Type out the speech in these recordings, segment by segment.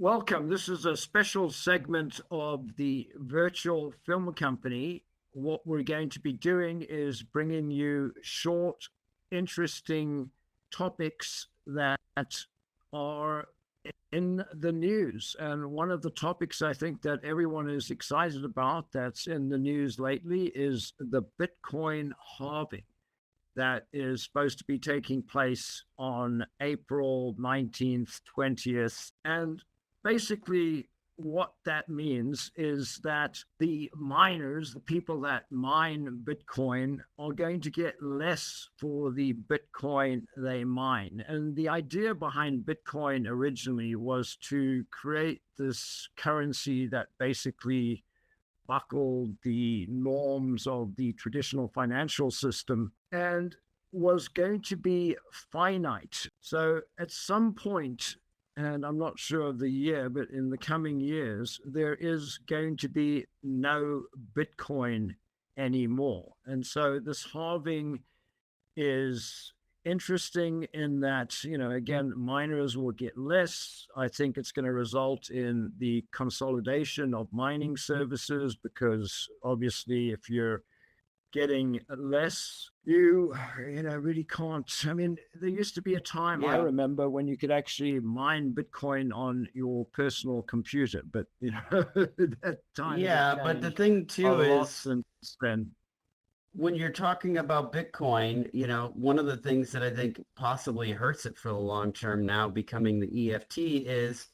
Welcome. This is a special segment of the virtual film company. What we're going to be doing is bringing you short, interesting topics that are in the news. And one of the topics I think that everyone is excited about that's in the news lately is the Bitcoin halving that is supposed to be taking place on April 19th, 20th. And basically, what that means is that the miners, the people that mine Bitcoin, are going to get less for the Bitcoin they mine. And the idea behind Bitcoin originally was to create this currency that basically buckled the norms of the traditional financial system and was going to be finite. So at some point, and I'm not sure of the year, but in the coming years, there is going to be no Bitcoin anymore. And so this halving is interesting in that, again, miners will get less. I think it's going to result in the consolidation of mining services because obviously, if you're getting less, really can't. I mean, there used to be a time I Yeah, remember when you could actually mine Bitcoin on your personal computer, but that times have yeah, but the changed thing a too lot is since then. when you're talking about Bitcoin, one of the things that I think possibly hurts it for the long term now becoming the EFT is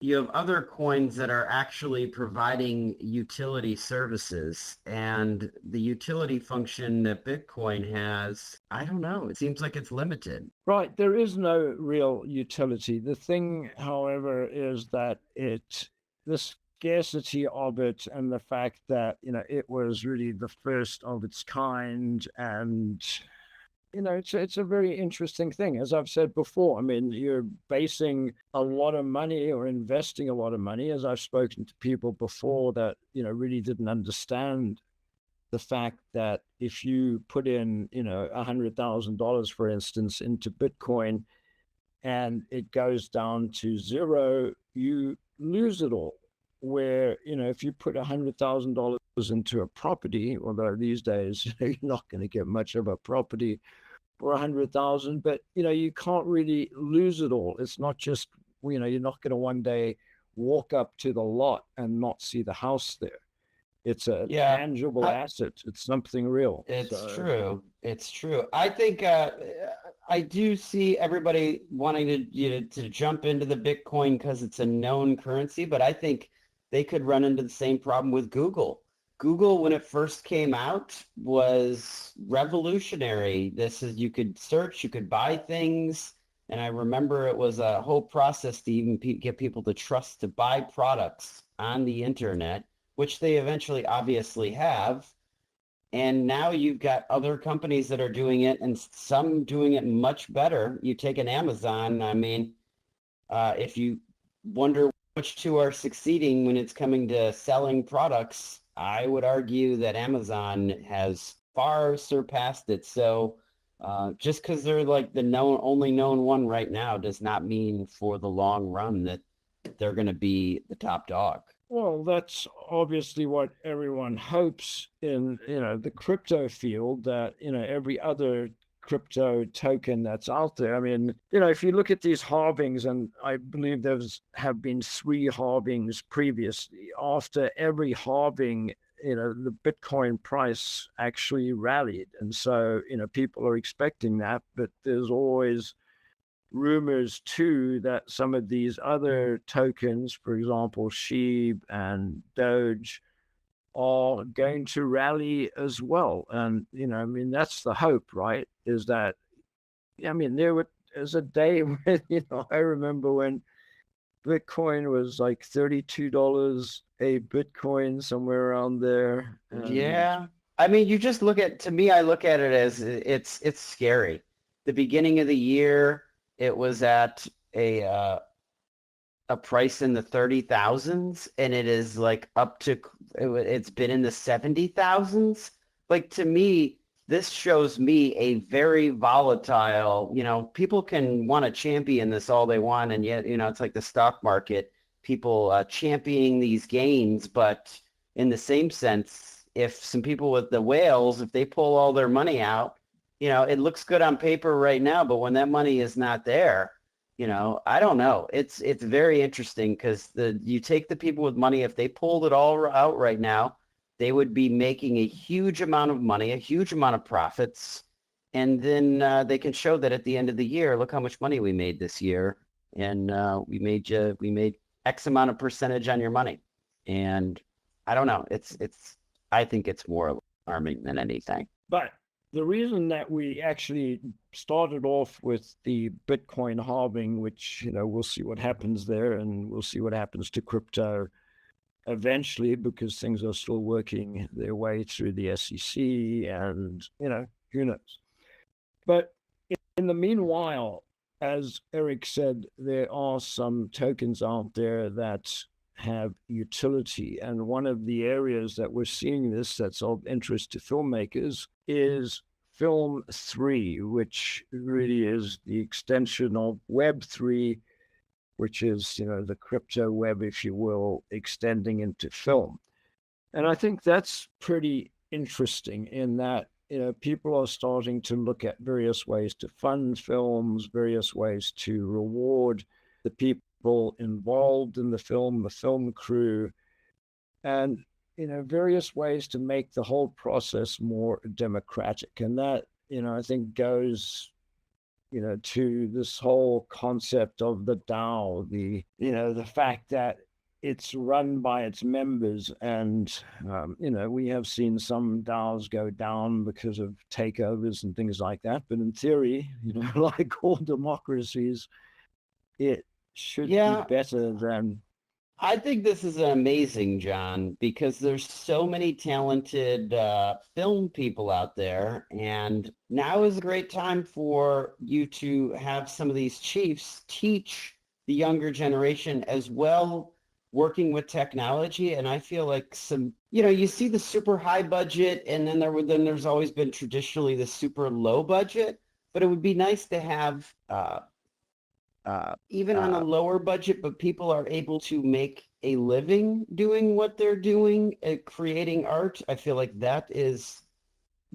you have other coins that are actually providing utility services. And the utility function that Bitcoin has, I don't know, it seems like it's limited. Right, there is no real utility. The thing, however, is that the scarcity of it and the fact that, it was really the first of its kind. And, it's a very interesting thing. As I've said before, I mean, you're basing a lot of money or investing a lot of money, as I've spoken to people before that, really didn't understand the fact that if you put in, $100,000, for instance, into Bitcoin and it goes down to zero, you lose it all. Where, if you put $100,000 into a property, although these days you're not going to get much of a property for 100,000, but you can't really lose it all. It's not just, you're not going to one day walk up to the lot and not see the house there. It's a Yeah, tangible I, asset. It's something real. it's So, true. It's true. I think I do see everybody wanting to jump into the Bitcoin because it's a known currency, but I think they could run into the same problem with Google. Google, when it first came out, was revolutionary. This is you could search, you could buy things, and I remember it was a whole process to even get people to trust to buy products on the internet, which they eventually obviously have. And now you've got other companies that are doing it and some doing it much better. You take an Amazon, I mean, if you wonder which two are succeeding when it's coming to selling products, I would argue that Amazon has far surpassed it. So just because they're like the only known one right now does not mean for the long run that they're going to be the top dog. well, that's obviously what everyone hopes in, the crypto field that, every other crypto token that's out there. I mean, if you look at these halvings, and I believe there's have been three halvings previously, after every halving, the Bitcoin price actually rallied. And so, people are expecting that, but there's always rumors too that some of these other tokens, for example, SHIB and Doge, are going to rally as well. And, I mean, that's the hope, right? Is that, I mean, there's a day when, I remember when Bitcoin was like $32 a Bitcoin, somewhere around there. And Yeah. I mean, you just look at, to me, I look at it as it's scary. The beginning of the year, it was at a price in the 30,000s and it is like up to it's been in the 70,000s. Like to me, this shows me a very volatile, people can want to champion this all they want and yet, it's like the stock market. people championing these gains, but in the same sense, if some people with the whales, if they pull all their money out, it looks good on paper right now, but when that money is not there, I don't know. It's very interesting because you take the people with money, if they pulled it all out right now, they would be making a huge amount of money, a huge amount of profits, and then they can show that at the end of the year, look how much money we made this year, and we made X amount of percentage on your money. And I don't know. I think it's more alarming than anything. But the reason that we actually started off with the Bitcoin halving, which, we'll see what happens there, and we'll see what happens to crypto eventually, because things are still working their way through the SEC, and, who knows. But in the meanwhile, as Eric said, there are some tokens out there that have utility. And one of the areas that we're seeing this that's of interest to filmmakers is Film 3, which really is the extension of Web 3, which is, the crypto web, if you will, extending into film. And I think that's pretty interesting in that, people are starting to look at various ways to fund films, various ways to reward the people involved in the film crew, and, various ways to make the whole process more democratic. And that, I think goes, to this whole concept of the DAO, the fact that it's run by its members. And, we have seen some DAOs go down because of takeovers and things like that. But in theory, like all democracies, it should be better than. I think this is amazing, John, because there's so many talented film people out there. And now is a great time for you to have some of these chiefs teach the younger generation as well, working with technology. And I feel like you see the super high budget, and then there's always been traditionally the super low budget. But it would be nice to have even on a lower budget, but people are able to make a living doing what they're doing, creating art. I feel like that is,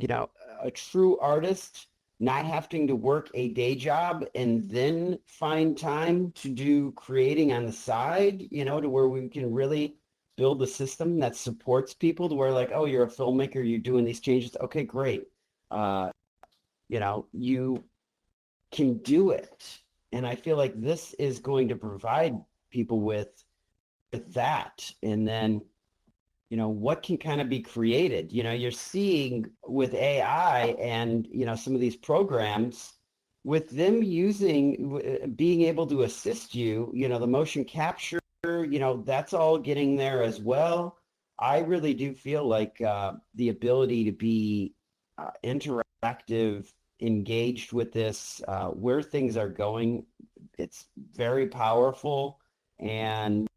a true artist not having to work a day job and then find time to do creating on the side, to where we can really build a system that supports people to where like, oh, you're a filmmaker, you're doing these changes. Okay, great. You can do it. And I feel like this is going to provide people with that. And then, what can kind of be created? You're seeing with AI and, some of these programs with them being able to assist you, the motion capture, that's all getting there as well. I really do feel like the ability to be interactive, engaged with this, where things are going, it's very powerful. And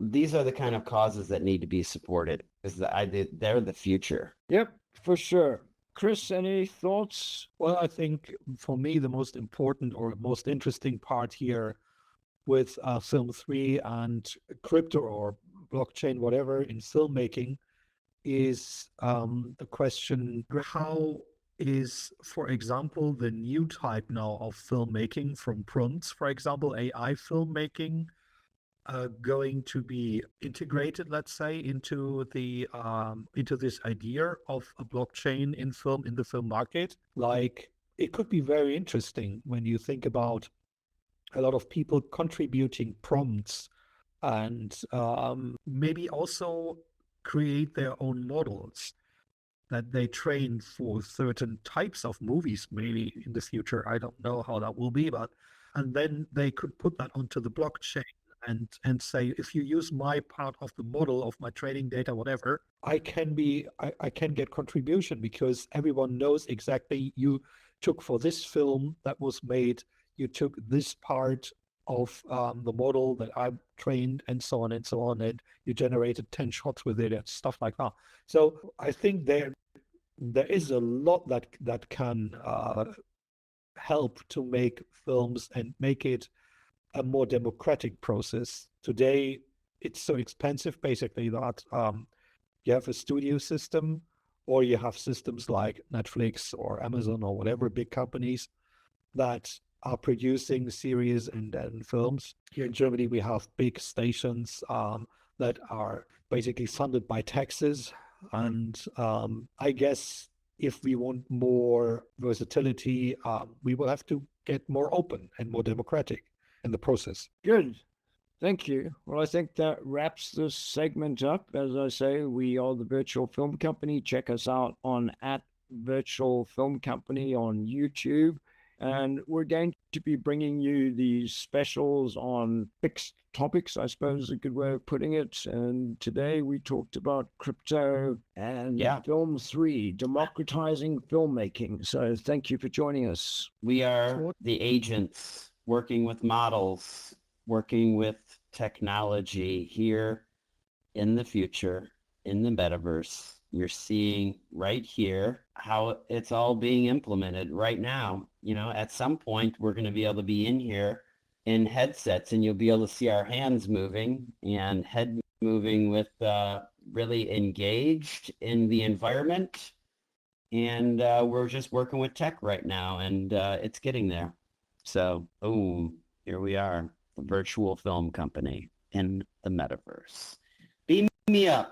these are the kind of causes that need to be supported because they're the future. Yep, for sure. Chris, any thoughts? Well, I think for me the most important or most interesting part here with Film 3 and crypto or blockchain, whatever, in filmmaking is the question, how is, for example, the new type now of filmmaking from prompts, for example, AI filmmaking, going to be integrated, let's say, into this idea of a blockchain in the film market? Like, it could be very interesting when you think about a lot of people contributing prompts and maybe also create their own models that they train for certain types of movies, maybe in the future. I don't know how that will be, and then they could put that onto the blockchain and say, if you use my part of the model of my training data, whatever, I can get contribution because everyone knows exactly you took for this film that was made, you took this part of the model that I trained and so on, and you generated 10 shots with it and stuff like that. So I think there is a lot that can help to make films and make it a more democratic process. Today, it's so expensive basically that you have a studio system, or you have systems like Netflix or Amazon or whatever big companies that are producing series and films. Here in Germany, we have big stations that are basically funded by taxes. And I guess if we want more versatility, we will have to get more open and more democratic in the process. Good. Thank you. Well, I think that wraps this segment up. As I say, we are the Virtual Film Company. Check us out on @Virtual Film Company on YouTube. And we're going to be bringing you these specials on fixed topics, I suppose is a good way of putting it. And today we talked about crypto and Film 3, democratizing filmmaking. So thank you for joining us. We are the agents working with models, working with technology here in the future, in the metaverse. You're seeing right here how it's all being implemented right now. You know, at some point, we're going to be able to be in here in headsets, and you'll be able to see our hands moving and head moving with really engaged in the environment. And we're just working with tech right now, and it's getting there. So, boom, here we are, the Virtual Film Company in the metaverse. Beam me up.